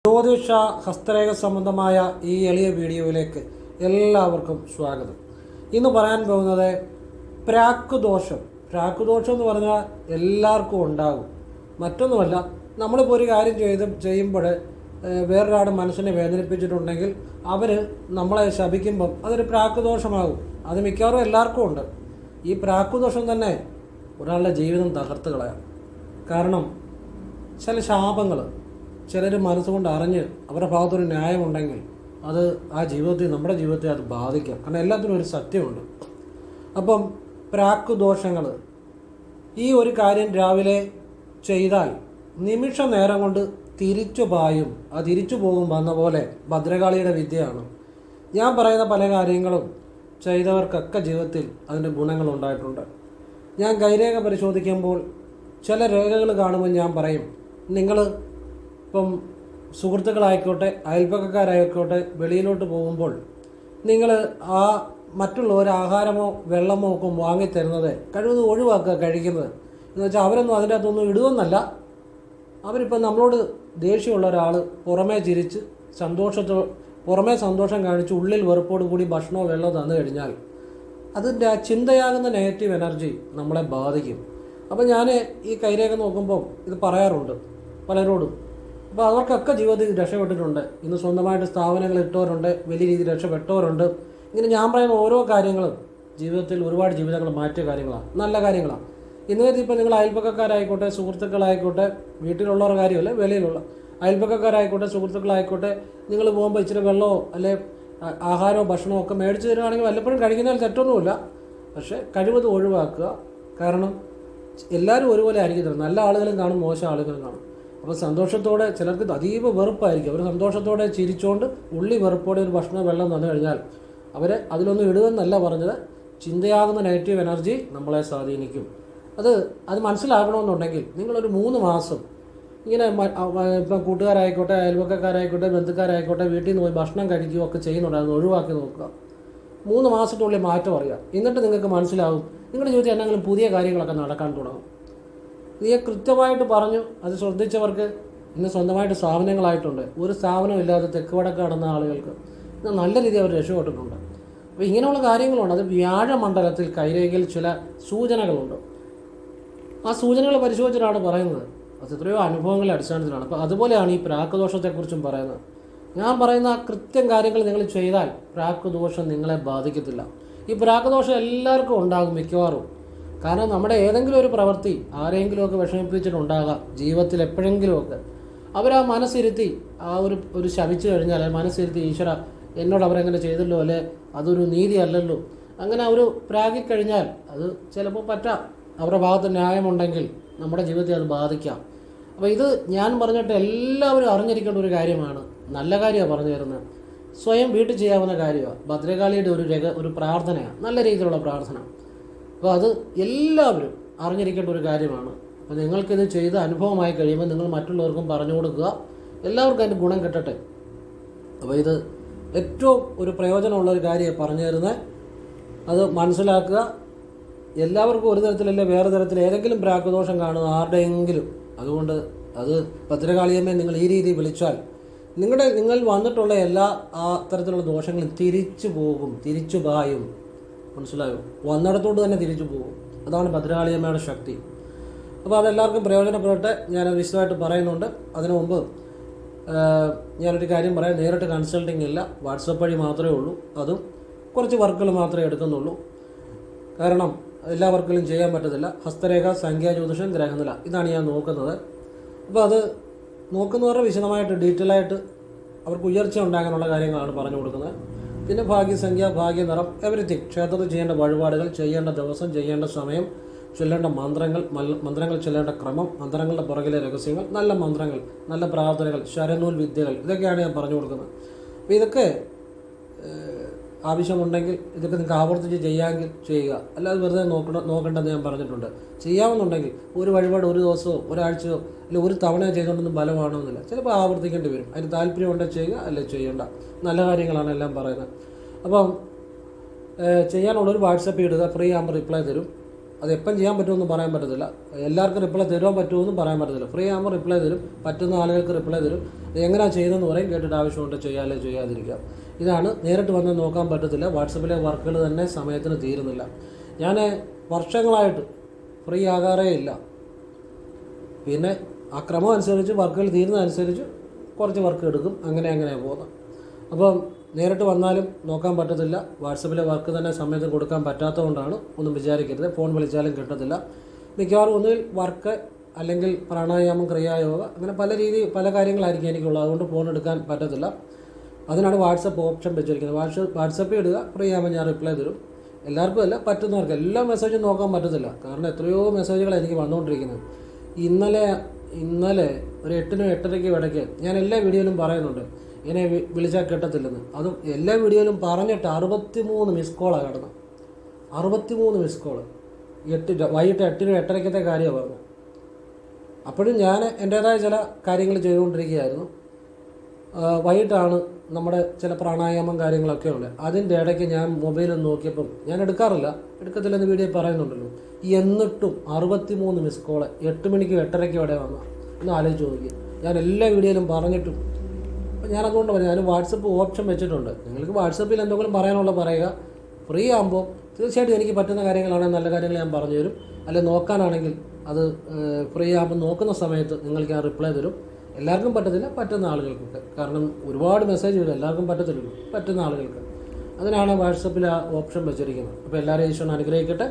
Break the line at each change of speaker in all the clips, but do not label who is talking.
ജ്യോതിഷ ഹസ്തരേഖ സംബന്ധമായ ഈ എളിയ വീഡിയോയിലേക്ക് എല്ലാവർക്കും സ്വാഗതം. ഇന്ന് പറയാൻ പോകുന്നത് പ്രാക്കുദോഷം. പ്രാക്കുദോഷം എന്ന് പറഞ്ഞാൽ എല്ലാവർക്കും ഉണ്ടാകും. മറ്റൊന്നുമല്ല, നമ്മളിപ്പോൾ ഒരു കാര്യം ചെയ്യുമ്പോൾ വേറൊരാൾ മനസ്സിനെ വേദനിപ്പിച്ചിട്ടുണ്ടെങ്കിൽ അവർ നമ്മളെ ശപിക്കുമ്പം അതൊരു പ്രാക്കുദോഷമാകും. അത് മിക്കവാറും എല്ലാവർക്കും ഉണ്ട്. ഈ പ്രാക്കുദോഷം തന്നെ ഒരാളുടെ ജീവിതം തകർത്ത് കളയാം. കാരണം ചില ശാപങ്ങൾ ചിലർ മനസ്സുകൊണ്ട് അറിഞ്ഞ് അവരുടെ ഭാഗത്തൊരു ന്യായമുണ്ടെങ്കിൽ അത് നമ്മുടെ ജീവിതത്തെ അത് ബാധിക്കാം. കാരണം എല്ലാത്തിനും ഒരു സത്യമുണ്ട്. അപ്പം പ്രാക്കുദോഷങ്ങൾ, ഈ ഒരു കാര്യം രാവിലെ ചെയ്താൽ നിമിഷ നേരം കൊണ്ട് തിരിച്ചു പായും. ആ തിരിച്ചു പോകും വന്ന പോലെ ഭദ്രകാളിയുടെ വിദ്യയാണ്. ഞാൻ പറയുന്ന പല കാര്യങ്ങളും ചെയ്തവർക്കൊക്കെ ജീവിതത്തിൽ അതിൻ്റെ ഗുണങ്ങൾ ഉണ്ടായിട്ടുണ്ട്. ഞാൻ കൈരേഖ പരിശോധിക്കുമ്പോൾ ചില രേഖകൾ കാണുമ്പോൾ ഞാൻ പറയും, നിങ്ങൾ ഇപ്പം സുഹൃത്തുക്കളായിക്കോട്ടെ അയൽപ്പക്കക്കാരായിക്കോട്ടെ വെളിയിലോട്ട് പോകുമ്പോൾ നിങ്ങൾ ആ മറ്റുള്ളവർ ആഹാരമോ വെള്ളമോ ഒക്കെ വാങ്ങിത്തരുന്നത് കഴിവതും ഒഴിവാക്കുക. കഴിക്കുന്നത് എന്ന് വെച്ചാൽ അവരൊന്നും അതിൻ്റെ അകത്തൊന്നും ഇടുമെന്നല്ല. അവരിപ്പം നമ്മളോട് ദേഷ്യമുള്ള ഒരാൾ പുറമേ ചിരിച്ച് പുറമേ സന്തോഷം കാണിച്ച് ഉള്ളിൽ വെറുപ്പോട് കൂടി ഭക്ഷണമോ വെള്ളമോ തന്നു കഴിഞ്ഞാൽ അതിൻ്റെ ആ ചിന്തയാകുന്ന നെഗറ്റീവ് എനർജി നമ്മളെ ബാധിക്കും. അപ്പം ഞാൻ ഈ കൈരേഖ നോക്കുമ്പോൾ ഇത് പറയാറുണ്ട് പലരോടും. അപ്പോൾ അവർക്കൊക്കെ ജീവിതത്തിൽ രക്ഷപ്പെട്ടിട്ടുണ്ട്. ഇന്ന് സ്വന്തമായിട്ട് സ്ഥാപനങ്ങൾ ഇട്ടവരുണ്ട്, വലിയ രീതിയിൽ രക്ഷപ്പെട്ടവരുണ്ട്. ഇങ്ങനെ ഞാൻ പറയുന്ന ഓരോ കാര്യങ്ങളും ജീവിതത്തിൽ ഒരുപാട് ജീവിതങ്ങൾ മാറ്റിയ കാര്യങ്ങളാണ്, നല്ല കാര്യങ്ങളാണ്. ഇന്നത്തെ ഇപ്പോൾ നിങ്ങൾ അയൽപ്പക്കക്കാരായിക്കോട്ടെ സുഹൃത്തുക്കളായിക്കോട്ടെ, വീട്ടിലുള്ളവരുടെ കാര്യമല്ല, വെളിയിലുള്ള അയൽപ്പക്കക്കാരായിക്കോട്ടെ സുഹൃത്തുക്കളായിക്കോട്ടെ, നിങ്ങൾ പോകുമ്പോൾ ഇച്ചിരി വെള്ളമോ അല്ലെ ആഹാരമോ ഭക്ഷണമോ ഒക്കെ മേടിച്ച് തരുവാണെങ്കിൽ വല്ലപ്പോഴും കഴിക്കുന്നതിൽ തെറ്റൊന്നുമില്ല. പക്ഷേ കഴിവതും ഒഴിവാക്കുക. കാരണം എല്ലാവരും ഒരുപോലെ ആയിരിക്കും. നല്ല ആളുകളും കാണും, മോശം ആളുകളും കാണും. അപ്പോൾ സന്തോഷത്തോടെ, ചിലർക്ക് അതീവ വെറുപ്പായിരിക്കും, അവർ സന്തോഷത്തോടെ ചിരിച്ചുകൊണ്ട് ഉള്ളി വെറുപ്പോടെ ഒരു ഭക്ഷണം വെള്ളം തന്നു കഴിഞ്ഞാൽ അവരെ അതിലൊന്നും ഇടുമെന്നല്ല പറഞ്ഞത്, ചിന്തയാകുന്ന നെഗറ്റീവ് എനർജി നമ്മളെ സ്വാധീനിക്കും. അത് മനസ്സിലാക്കണമെന്നുണ്ടെങ്കിൽ നിങ്ങളൊരു 3 മാസം ഇങ്ങനെ ഇപ്പം കൂട്ടുകാരായിക്കോട്ടെ അയൽവക്കക്കാരായിക്കോട്ടെ ബന്ധുക്കാരായിക്കോട്ടെ വീട്ടിൽ നിന്ന് പോയി ഭക്ഷണം കഴിക്കുകയൊക്കെ ചെയ്യുന്നുണ്ടായിരുന്നു, ഒഴിവാക്കി നോക്കുക. 3 മാസത്തിനുള്ളിൽ മാറ്റം അറിയാം. എന്നിട്ട് നിങ്ങൾക്ക് മനസ്സിലാവും നിങ്ങളുടെ ജീവിതത്തിൽ എന്തെങ്കിലും പുതിയ കാര്യങ്ങളൊക്കെ നടക്കാൻ തുടങ്ങും. നീ കൃത്യമായിട്ട് പറഞ്ഞു. അത് ശ്രദ്ധിച്ചവർക്ക് ഇന്ന് സ്വന്തമായിട്ട് സ്ഥാപനങ്ങളായിട്ടുണ്ട്. ഒരു സ്ഥാപനം ഇല്ലാതെ തെക്ക് വടക്ക് നടന്ന ആളുകൾക്ക് ഇന്ന് നല്ല രീതിയിൽ അവർ രക്ഷപ്പെട്ടിട്ടുണ്ട്. അപ്പോൾ ഇങ്ങനെയുള്ള കാര്യങ്ങളുണ്ട്. അത് വ്യാഴമണ്ഡലത്തിൽ കൈരേഖയിൽ ചില സൂചനകളുണ്ട്. ആ സൂചനകൾ പരിശോധിച്ചിട്ടാണ് പറയുന്നത്. അത് എത്രയോ അനുഭവങ്ങളുടെ അടിസ്ഥാനത്തിലാണ്. അപ്പോൾ അതുപോലെയാണ് ഈ പ്രാക്കുദോഷത്തെക്കുറിച്ചും പറയുന്നത്. ഞാൻ പറയുന്ന കൃത്യം കാര്യങ്ങൾ നിങ്ങൾ ചെയ്താൽ പ്രാക്കുദോഷം നിങ്ങളെ ബാധിക്കത്തില്ല. ഈ പ്രാക്കുദോഷം എല്ലാവർക്കും ഉണ്ടാകും മിക്കവാറും. കാരണം നമ്മുടെ ഏതെങ്കിലും ഒരു പ്രവൃത്തി ആരെങ്കിലുമൊക്കെ വിഷമിപ്പിച്ചിട്ടുണ്ടാകാം ജീവിതത്തിൽ എപ്പോഴെങ്കിലുമൊക്കെ. അവരാ മനസ്സിരുത്തി ഒരു ശപിച്ചു കഴിഞ്ഞാൽ മനസ്സിരുത്തി, ഈശ്വര എന്നോട് അവരെങ്ങനെ ചെയ്തല്ലോ, അല്ലെ അതൊരു നീതി അല്ലല്ലോ, അങ്ങനെ അവർ പ്രാഗിക്കഴിഞ്ഞാൽ അത് ചിലപ്പോൾ പറ്റാം. അവരുടെ ഭാഗത്ത് ന്യായമുണ്ടെങ്കിൽ നമ്മുടെ ജീവിതത്തെ അത് ബാധിക്കാം. അപ്പോൾ ഇത് ഞാൻ പറഞ്ഞിട്ട് എല്ലാവരും അറിഞ്ഞിരിക്കേണ്ട ഒരു കാര്യമാണ്. നല്ല കാര്യമാണ് പറഞ്ഞു തരുന്നത്. സ്വയം വീട്ടിൽ ചെയ്യാവുന്ന കാര്യമാണ്. ഭദ്രകാളിയുടെ ഒരു പ്രാർത്ഥനയാണ്, നല്ല രീതിയിലുള്ള പ്രാർത്ഥന. അപ്പോൾ അത് എല്ലാവരും അറിഞ്ഞിരിക്കേണ്ട ഒരു കാര്യമാണ്. അപ്പോൾ നിങ്ങൾക്കിത് ചെയ്ത് അനുഭവമായി കഴിയുമ്പോൾ നിങ്ങൾ മറ്റുള്ളവർക്കും പറഞ്ഞു കൊടുക്കുക. എല്ലാവർക്കും അതിൻ്റെ ഗുണം കിട്ടട്ടെ. അപ്പോൾ ഇത് ഏറ്റവും ഒരു പ്രയോജനമുള്ളൊരു കാര്യം പറഞ്ഞു തരുന്നത്. അത് മനസ്സിലാക്കുക. എല്ലാവർക്കും ഒരു തരത്തിലല്ല വേറെ തരത്തിൽ ഏതെങ്കിലും പ്രാക്കുദോഷം കാണുക ആരുടെയെങ്കിലും. അതുകൊണ്ട് അത് ഭദ്രകാളിയമ്മയെ നിങ്ങൾ ഈ രീതിയിൽ വിളിച്ചാൽ നിങ്ങൾ വന്നിട്ടുള്ള എല്ലാ ആ തരത്തിലുള്ള ദോഷങ്ങളും തിരിച്ചു പോകും, തിരിച്ചു പായും. മനസ്സിലായോ? വന്നിടത്തോട്ട് തന്നെ തിരിച്ചു പോകും. അതാണ് ഭദ്രകാളിയമ്മയുടെ ശക്തി. അപ്പോൾ അതെല്ലാവർക്കും പ്രയോജനപ്പെടട്ടെ. ഞാനത് വിശദമായിട്ട് പറയുന്നുണ്ട്. അതിനു മുമ്പ് ഞാനൊരു കാര്യം പറയാം. നേരിട്ട് കൺസൾട്ടിങ് ഇല്ല, വാട്സപ്പ് വഴി മാത്രമേ ഉള്ളൂ. അതും കുറച്ച് വർക്കുകൾ മാത്രമേ എടുക്കുന്നുള്ളൂ. കാരണം എല്ലാ വർക്കുകളും ചെയ്യാൻ പറ്റത്തില്ല. ഹസ്തരേഖ, സംഖ്യാജ്യോതിഷം, ഗ്രഹനില, ഇതാണ് ഞാൻ നോക്കുന്നത്. അപ്പോൾ അത് നോക്കുന്നവരുടെ വിശദമായിട്ട് ഡീറ്റെയിൽ ആയിട്ട് അവർക്ക് ഉയർച്ച ഉണ്ടാകാനുള്ള കാര്യങ്ങളാണ് പറഞ്ഞു കൊടുക്കുന്നത്. പിന്നെ ഭാഗ്യസംഖ്യ, ഭാഗ്യനിറം, എവറിത്തിങ്, ക്ഷേത്രത്തിൽ ചെയ്യേണ്ട വഴിപാടുകൾ, ചെയ്യേണ്ട ദിവസം, ചെയ്യേണ്ട സമയം, ചൊല്ലേണ്ട മന്ത്രങ്ങൾ ചൊല്ലേണ്ട ക്രമം, മന്ത്രങ്ങളുടെ പുറകിലെ രഹസ്യങ്ങൾ, നല്ല മന്ത്രങ്ങൾ, നല്ല പ്രാർത്ഥനകൾ, ശരനൂൽ വിദ്യകൾ, ഇതൊക്കെയാണ് ഞാൻ പറഞ്ഞു കൊടുക്കുന്നത്. അപ്പോൾ ഇതൊക്കെ ആവശ്യമുണ്ടെങ്കിൽ ഇതൊക്കെ നിങ്ങൾക്ക് ആവർത്തിച്ച് ചെയ്യാമെങ്കിൽ ചെയ്യുക. അല്ലാതെ വെറുതെ നോക്കേണ്ടതെന്ന് ഞാൻ പറഞ്ഞിട്ടുണ്ട്. ചെയ്യാമെന്നുണ്ടെങ്കിൽ ഒരു വഴിപാട് ഒരു ദിവസമോ ഒരാഴ്ചയോ അല്ലെങ്കിൽ ഒരു തവണയോ ചെയ്തുകൊണ്ടൊന്നും ബലമാണമെന്നില്ല. ചിലപ്പോൾ ആവർത്തിക്കേണ്ടി വരും. അതിന് താല്പര്യമുണ്ടെങ്കിൽ ചെയ്യുക, അല്ലെ ചെയ്യേണ്ട. നല്ല കാര്യങ്ങളാണ് എല്ലാം പറയുന്നത്. അപ്പം ചെയ്യാനുള്ളൊരു വാട്സപ്പ് ഇടുക, ഫ്രീ ആകുമ്പോൾ റിപ്ലൈ തരും. അത് എപ്പം ചെയ്യാൻ പറ്റുമെന്ന് പറയാൻ പറ്റത്തില്ല. എല്ലാവർക്കും റിപ്ലൈ തരുവാൻ പറ്റുമെന്നും പറയാൻ പറ്റത്തില്ല. ഫ്രീ ആകുമ്പോൾ റിപ്ലൈ തരും, പറ്റുന്ന ആളുകൾക്ക് റിപ്ലൈ തരും. എങ്ങനെയാണ് ചെയ്യുന്നതെന്ന് പറയും, കേട്ടിട്ട് ആവശ്യമുണ്ട് ചെയ്യാതെ ചെയ്യാതിരിക്കാം. ഇതാണ്, നേരിട്ട് വന്ന് നോക്കാൻ പറ്റത്തില്ല. വാട്സപ്പിലെ വർക്കുകൾ തന്നെ സമയത്തിന് തീരുന്നില്ല. ഞാൻ വർഷങ്ങളായിട്ട് ഫ്രീ ആകാറേ ഇല്ല. പിന്നെ ആ ക്രമം അനുസരിച്ച് വർക്കുകൾ തീരുന്നതനുസരിച്ച് കുറച്ച് വർക്ക് എടുക്കും, അങ്ങനെ പോകുന്നത്. അപ്പം നേരിട്ട് വന്നാലും നോക്കാൻ പറ്റത്തില്ല. വാട്സപ്പിലെ വർക്ക് തന്നെ സമയത്ത് കൊടുക്കാൻ പറ്റാത്തതുകൊണ്ടാണ്, ഒന്നും വിചാരിക്കരുത്. ഫോൺ വിളിച്ചാലും കിട്ടത്തില്ല. മിക്കവാറും ഒന്നുകിൽ വർക്ക് അല്ലെങ്കിൽ പ്രാണായാമം, ക്രിയായോഗ, അങ്ങനെ പല കാര്യങ്ങളായിരിക്കും എനിക്കുള്ളത്. അതുകൊണ്ട് ഫോൺ എടുക്കാൻ പറ്റത്തില്ല. അതിനാണ് വാട്സപ്പ് ഓപ്ഷൻ വെച്ചിരിക്കുന്നത്. വാട്സപ്പിൽ ഇടുക, ഫ്രീ ആകുമ്പോൾ ഞാൻ റിപ്ലൈ തരും. എല്ലാവർക്കും അല്ല, പറ്റുന്നവർക്ക്. എല്ലാ മെസ്സേജും നോക്കാൻ പറ്റത്തില്ല, കാരണം എത്രയോ മെസ്സേജുകളാണ് എനിക്ക് വന്നുകൊണ്ടിരിക്കുന്നത്. ഇന്നലെ ഒരു 8-നും 8:30ക്കും ഇടയ്ക്ക് ഞാൻ എല്ലാ വീഡിയോയിലും പറയുന്നുണ്ട് എന്നെ വിളിച്ചാൽ കിട്ടത്തില്ലെന്ന്. അതും എല്ലാ വീഡിയോയിലും പറഞ്ഞിട്ട് 63 മിസ് കോളാണ് കിടന്നത്. 63 മിസ് കോള് വൈകിട്ട് 8-നും 8:30ക്കത്തെ കാര്യമാണ് പറഞ്ഞത്. അപ്പോഴും ഞാൻ എൻ്റേതായ ചില കാര്യങ്ങൾ ചെയ്തുകൊണ്ടിരിക്കുകയായിരുന്നു. വൈകിട്ടാണ് നമ്മുടെ ചില പ്രാണായാമം കാര്യങ്ങളൊക്കെ ഉണ്ട്. അതിൻ്റെ ഇടയ്ക്ക് ഞാൻ മൊബൈലിൽ നോക്കിയപ്പം, ഞാൻ എടുക്കത്തില്ലെന്ന് വീഡിയോ പറയുന്നുണ്ടല്ലോ, എന്നിട്ടും 63 മിസ് കോള് 8 മണിക്കും 8:30ക്കും ഇവിടെ വന്നു. ഒന്ന് ആലോചിച്ച് നോക്കി. ഞാൻ എല്ലാ വീഡിയോയിലും പറഞ്ഞിട്ടും. അപ്പം ഞാൻ അതുകൊണ്ട് പറഞ്ഞു, ഞാൻ വാട്സപ്പ് ഓപ്ഷൻ വെച്ചിട്ടുണ്ട്. നിങ്ങൾക്ക് വാട്സപ്പിൽ എന്തെങ്കിലും പറയാനുള്ള പറയുക. ഫ്രീ ആകുമ്പോൾ തീർച്ചയായിട്ടും എനിക്ക് പറ്റുന്ന കാര്യങ്ങളാണെങ്കിൽ നല്ല കാര്യങ്ങൾ ഞാൻ പറഞ്ഞു തരും. അല്ലെങ്കിൽ നോക്കാനാണെങ്കിൽ അത് ഫ്രീ ആകുമ്പോൾ നോക്കുന്ന സമയത്ത് നിങ്ങൾക്ക് ഞാൻ റിപ്ലൈ തരും. എല്ലാവർക്കും പറ്റത്തില്ല, പറ്റുന്ന ആളുകൾക്കൊക്കെ. കാരണം ഒരുപാട് മെസ്സേജുകൾ എല്ലാവർക്കും പറ്റത്തില്ലല്ലോ, പറ്റുന്ന ആളുകൾക്ക്. അതിനാണ് വാട്സപ്പിൽ ആ ഓപ്ഷൻ വെച്ചിരിക്കുന്നത്. അപ്പോൾ എല്ലാവരെയും ഈശ്വരൻ അനുഗ്രഹിക്കട്ടെ.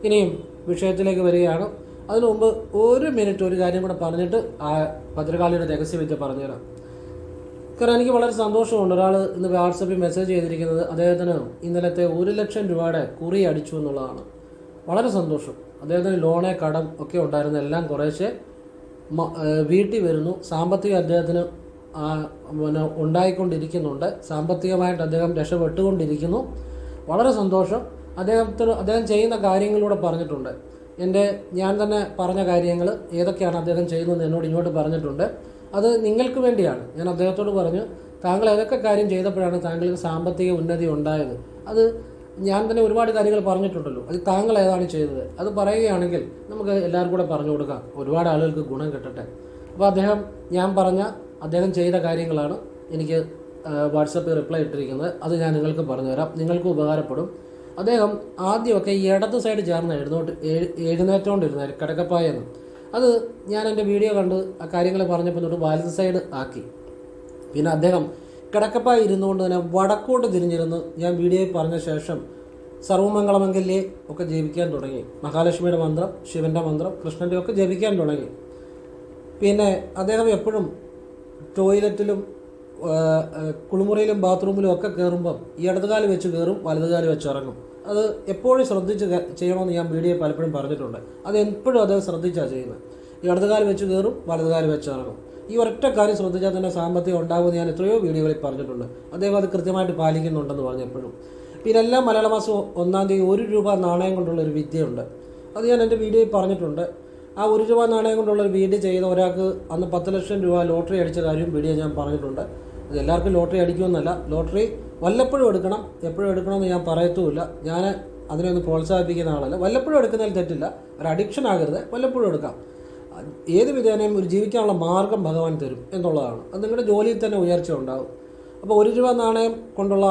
ഇനിയും വിഷയത്തിലേക്ക് വരികയാണ്. അതിനു മുമ്പ് 1 മിനിറ്റ് ഒരു കാര്യം കൂടെ പറഞ്ഞിട്ട് ആ ഭദ്രകാളിയുടെ രഹസ്യവിദ്യ പറഞ്ഞുതരാം. കാരണം എനിക്ക് വളരെ സന്തോഷമുണ്ട്. ഒരാൾ ഇന്ന് വാട്സപ്പിൽ മെസ്സേജ് ചെയ്തിരിക്കുന്നത് അദ്ദേഹത്തിന് ഇന്നലത്തെ 1 ലക്ഷം രൂപയുടെ കുറി അടിച്ചു എന്നുള്ളതാണ്. വളരെ സന്തോഷം. അദ്ദേഹത്തിന് ലോണ്, കടം ഒക്കെ ഉണ്ടായിരുന്ന എല്ലാം കുറേശ്ശെ വീട്ടിൽ വരുന്നു. സാമ്പത്തികം അദ്ദേഹത്തിന് ഉണ്ടായിക്കൊണ്ടിരിക്കുന്നുണ്ട്. സാമ്പത്തികമായിട്ട് അദ്ദേഹം രക്ഷപ്പെട്ടുകൊണ്ടിരിക്കുന്നു. വളരെ സന്തോഷം. അദ്ദേഹം ചെയ്യുന്ന കാര്യങ്ങളിലൂടെ പറഞ്ഞിട്ടുണ്ട്. ഞാൻ തന്നെ പറഞ്ഞ കാര്യങ്ങൾ ഏതൊക്കെയാണ് അദ്ദേഹം ചെയ്യുന്നതെന്ന് എന്നോട് ഇങ്ങോട്ട് പറഞ്ഞിട്ടുണ്ട്. അത് നിങ്ങൾക്ക് വേണ്ടിയാണ്. ഞാൻ അദ്ദേഹത്തോട് പറഞ്ഞു, താങ്കൾ ഏതൊക്കെ കാര്യം ചെയ്തപ്പോഴാണ് താങ്കൾക്ക് സാമ്പത്തിക ഉന്നതി ഉണ്ടായത്? അത് ഞാൻ തന്നെ ഒരുപാട് കാര്യങ്ങൾ പറഞ്ഞിട്ടുണ്ടല്ലോ. അത് താങ്കൾ ഏതാണ് ചെയ്തത്? അത് പറയുകയാണെങ്കിൽ നമുക്ക് എല്ലാവർക്കും കൂടെ പറഞ്ഞു കൊടുക്കാം, ഒരുപാട് ആളുകൾക്ക് ഗുണം കിട്ടട്ടെ. അപ്പോൾ അദ്ദേഹം ചെയ്ത കാര്യങ്ങളാണ് എനിക്ക് വാട്സപ്പിൽ റിപ്ലൈ ഇട്ടിരിക്കുന്നത്. അത് ഞാൻ നിങ്ങൾക്ക് പറഞ്ഞുതരാം, നിങ്ങൾക്ക് ഉപകാരപ്പെടും. അദ്ദേഹം ആദ്യമൊക്കെ ഈ ഇടത് സൈഡ് ചേർന്ന് എഴുന്നേറ്റുകൊണ്ടിരുന്നത് കിടക്കപ്പായെന്ന്. അത് ഞാൻ എൻ്റെ വീഡിയോ കണ്ട് ആ കാര്യങ്ങൾ പറഞ്ഞപ്പോൾ തൊട്ട് വലത് സൈഡ് ആക്കി. പിന്നെ അദ്ദേഹം കിടക്കപ്പായി ഇരുന്നുകൊണ്ട് തന്നെ വടക്കോട്ട് തിരിഞ്ഞിരുന്ന് ഞാൻ വീഡിയോയിൽ പറഞ്ഞ ശേഷം സർവമംഗളമംഗല്യേ ഒക്കെ ജപിക്കാൻ തുടങ്ങി. മഹാലക്ഷ്മിയുടെ മന്ത്രം, ശിവൻ്റെ മന്ത്രം, കൃഷ്ണൻ്റെ ഒക്കെ ജപിക്കാൻ തുടങ്ങി. പിന്നെ അദ്ദേഹം എപ്പോഴും ടോയ്ലറ്റിലും കുളിമുറിയിലും ബാത്റൂമിലും ഒക്കെ കയറുമ്പം ഇടതുകാല് വെച്ച് കയറും, വലതുകാല് വെച്ച് ഇറങ്ങും. അത് എപ്പോഴും ശ്രദ്ധിച്ച് ചെയ്യണമെന്ന് ഞാൻ വീഡിയോ പലപ്പോഴും പറഞ്ഞിട്ടുണ്ട്. അത് എപ്പോഴും അദ്ദേഹം ശ്രദ്ധിച്ചാണ് ചെയ്യുന്നത്. ഇടതുകാല് വെച്ച് കയറും, വലതുകാല് വെച്ച് ഇറങ്ങും. ഈ ഒരൊറ്റ കാര്യം ശ്രദ്ധിച്ചാൽ തന്നെ സാമ്പത്തികം ഉണ്ടാകുമെന്ന് ഞാൻ എത്രയോ വീഡിയോകളിൽ പറഞ്ഞിട്ടുണ്ട്. അദ്ദേഹം അത് കൃത്യമായിട്ട് പാലിക്കുന്നുണ്ടെന്ന് പറഞ്ഞു എപ്പോഴും. പിന്നെ എല്ലാ മലയാള മാസം 1-ാം തീയതി 1 രൂപ നാണയം കൊണ്ടുള്ള ഒരു വിദ്യയുണ്ട്. അത് ഞാൻ എൻ്റെ വീഡിയോയിൽ പറഞ്ഞിട്ടുണ്ട്. ആ 1 രൂപ നാണയം കൊണ്ടുള്ള ഒരു വീഡിയോ ചെയ്ത ഒരാൾക്ക് അന്ന് 10 ലക്ഷം രൂപ ലോട്ടറി അടിച്ച കാര്യം വീഡിയോ ഞാൻ പറഞ്ഞിട്ടുണ്ട്. അത് എല്ലാവർക്കും ലോട്ടറി അടിക്കുമെന്നല്ല, ലോട്ടറി വല്ലപ്പോഴും എടുക്കണം, എപ്പോഴും എടുക്കണമെന്ന് ഞാൻ പറയത്തുമില്ല. ഞാൻ അതിനൊന്ന് പ്രോത്സാഹിപ്പിക്കുന്ന ആളല്ല. വല്ലപ്പോഴും എടുക്കുന്നതിൽ തെറ്റില്ല, ഒരു അഡിക്ഷൻ ആകരുത്, വല്ലപ്പോഴും എടുക്കാം. ഏത് വിധേനയും ഒരു ജീവിക്കാനുള്ള മാർഗം ഭഗവാൻ തരും എന്നുള്ളതാണ്. അത് നിങ്ങളുടെ ജോലിയിൽ തന്നെ ഉയർച്ച ഉണ്ടാകും. അപ്പോൾ 1 രൂപ നാണയം കൊണ്ടുള്ള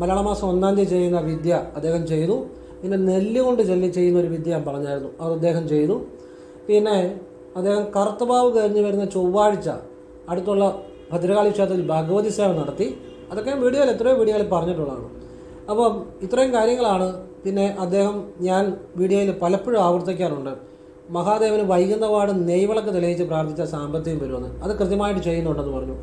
മലയാള മാസം 1-ാം തീയതി ചെയ്യുന്ന വിദ്യ അദ്ദേഹം ചെയ്തു. പിന്നെ നെല്ല് കൊണ്ട് ചെയ്യുന്ന ഒരു വിദ്യ ഞാൻ പറഞ്ഞായിരുന്നു, അത് അദ്ദേഹം ചെയ്തു. പിന്നെ അദ്ദേഹം കറുത്തവാവ് കഴിഞ്ഞ് വരുന്ന ചൊവ്വാഴ്ച അടുത്തുള്ള ഭദ്രകാളി ക്ഷേത്രത്തിൽ ഭഗവതി സേവ നടത്തി. അതൊക്കെ എത്രയോ വീഡിയോയിൽ പറഞ്ഞിട്ടുള്ളതാണ്. അപ്പം ഇത്രയും കാര്യങ്ങളാണ്. പിന്നെ ഞാൻ വീഡിയോയിൽ പലപ്പോഴും ആവർത്തിക്കാറുണ്ട്, മഹാദേവന് വൈകുന്നപാട് നെയ്വിളക്ക് തെളിയിച്ച് പ്രാർത്ഥിച്ച സാമ്പത്തികം വരുമെന്ന്. അത് കൃത്യമായിട്ട് ചെയ്യുന്നുണ്ടെന്ന് പറഞ്ഞു.